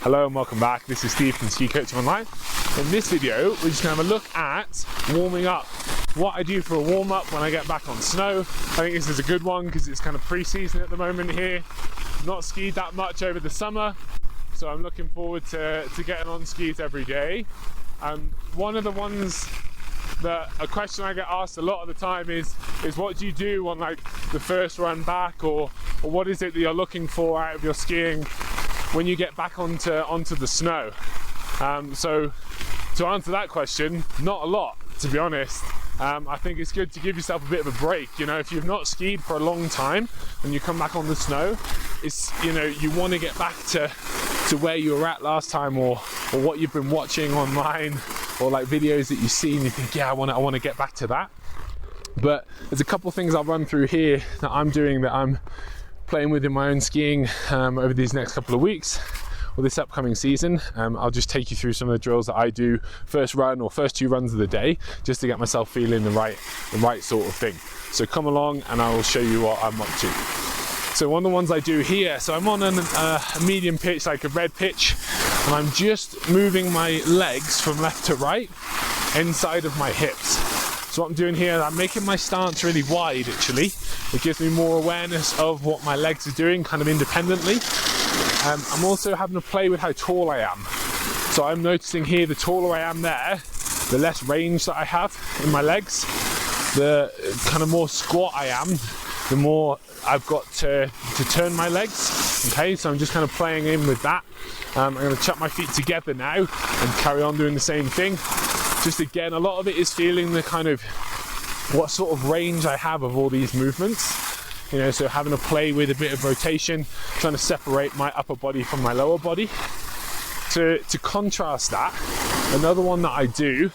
Hello and welcome back. This is Steve from SkiCoachingOnline. In this video, we're just going to have a look at warming up. What I do for a warm-up when I get back on snow. I think this is a good one because it's kind of pre-season at the moment here. Not skied that much over the summer, so I'm looking forward to getting on skis every day. One of the ones that a question I get asked a lot of the time is what do you do on like the first run back, or what is it that you're looking for out of your skiing when you get back onto the snow? So to answer that question, not a lot, to be honest. I think it's good to give yourself a bit of a break. You know, if you've not skied for a long time and you come back on the snow, it's, you know, you want to get back to where you were at last time, or what you've been watching online, or like videos that you've seen. You think, yeah, I want to get back to that. But there's a couple of things I'll run through here that I'm doing, that I'm playing with in my own skiing over these next couple of weeks, or this upcoming season. I'll just take you through some of the drills that I do first run or first two runs of the day, just to get myself feeling the right sort of thing. So come along and I will show you what I'm up to. So one of the ones I do here, so I'm on a medium pitch, like a red pitch, and I'm just moving my legs from left to right inside of my hips. So what I'm doing here, I'm making my stance really wide actually. It gives me more awareness of what my legs are doing kind of independently. I'm also having to play with how tall I am. So I'm noticing here, the taller I am there, the less range that I have in my legs. The kind of more squat I am, the more I've got to turn my legs. Okay, so I'm just kind of playing in with that. I'm going to chuck my feet together now and carry on doing the same thing. Just again, a lot of it is feeling the kind of what sort of range I have of all these movements. You know, so having to play with a bit of rotation, trying to separate my upper body from my lower body. To contrast that, another one that I do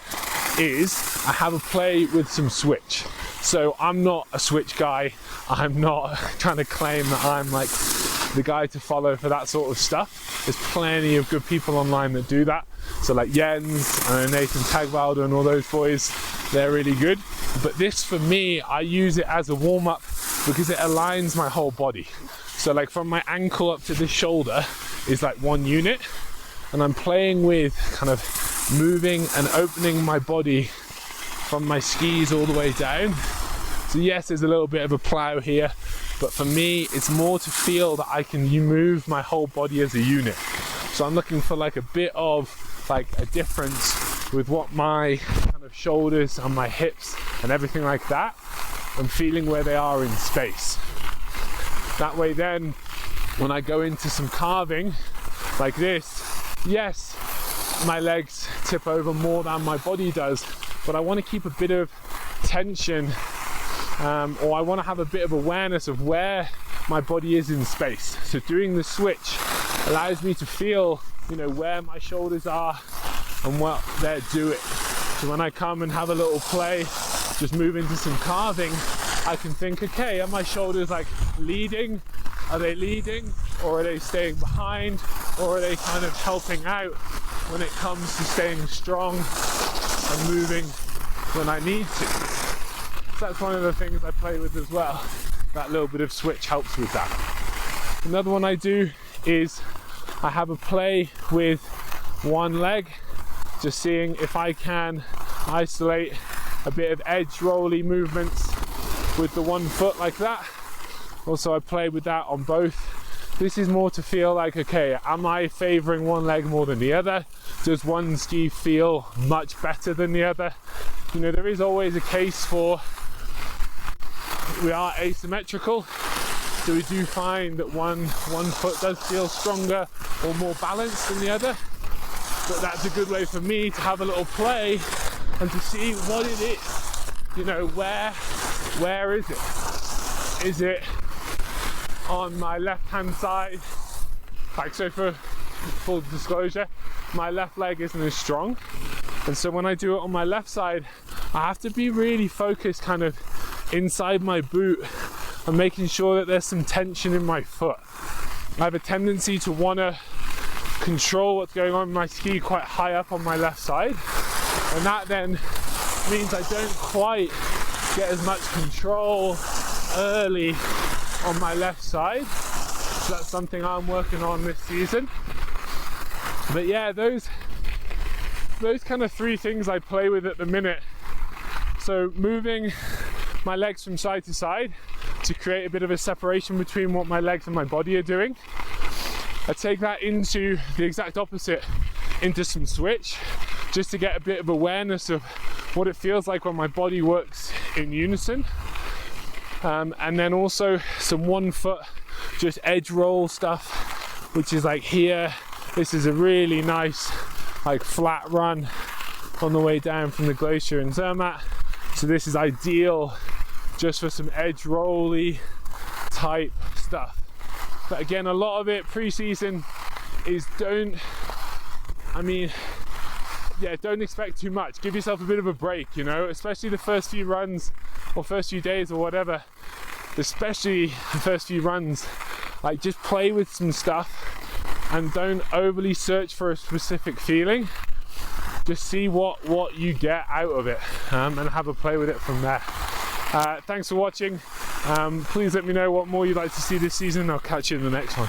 is I have a play with some switch. So I'm not a switch guy. I'm not trying to claim that I'm like the guy to follow for that sort of stuff. There's plenty of good people online that do that. So like Jens and Nathan Tagwalder and all those boys, they're really good. But this, for me, I use it as a warm-up because it aligns my whole body. So like from my ankle up to the shoulder is like one unit, and I'm playing with kind of moving and opening my body from my skis all the way down. So yes, there's a little bit of a plow here, but for me, it's more to feel that I can move my whole body as a unit. So I'm looking for like a bit of like a difference with what my kind of shoulders and my hips and everything like that, and feeling where they are in space. That way then, when I go into some carving like this, yes, my legs tip over more than my body does, but I want to keep a bit of tension, or I want to have a bit of awareness of where my body is in space. So doing the switch allows me to feel, you know, where my shoulders are and what they're doing. So when I come and have a little play, just move into some carving, I can think, okay, are my shoulders like leading? Are they leading, or are they staying behind, or are they kind of helping out when it comes to staying strong and moving when I need to? So that's one of the things I play with as well. That little bit of switch helps with that. Another one I do is I have a play with one leg, just seeing if I can isolate a bit of edge rolly movements with the one foot like that. Also, I play with that on both. This is more to feel like, okay, am I favoring one leg more than the other? Does one ski feel much better than the other? You know, there is always a case for, we are asymmetrical, so we do find that one foot does feel stronger or more balanced than the other. But that's a good way for me to have a little play and to see what it is. You know, where is it? Is it on my left hand side? Like, so for full disclosure, my left leg isn't as strong, and so when I do it on my left side, I have to be really focused kind of inside my boot and making sure that there's some tension in my foot. I have a tendency to want to control what's going on in my ski quite high up on my left side, and that then means I don't quite get as much control early on my left side. So that's something I'm working on this season. But yeah, those kind of 3 things I play with at the minute. So moving my legs from side to side to create a bit of a separation between what my legs and my body are doing. I take that into the exact opposite, into some switch, just to get a bit of awareness of what it feels like when my body works in unison. And then also some 1 foot just edge roll stuff, which is like here. This is a really nice like flat run on the way down from the glacier in Zermatt. So this is ideal just for some edge rolly type stuff. But again, a lot of it pre-season is don't expect too much. Give yourself a bit of a break, you know, especially the first few runs or first few days or whatever, especially the first few runs. Like, just play with some stuff and don't overly search for a specific feeling. Just see what you get out of it, and have a play with it from there. Thanks for watching. Please let me know what more you'd like to see this season. I'll catch you in the next one.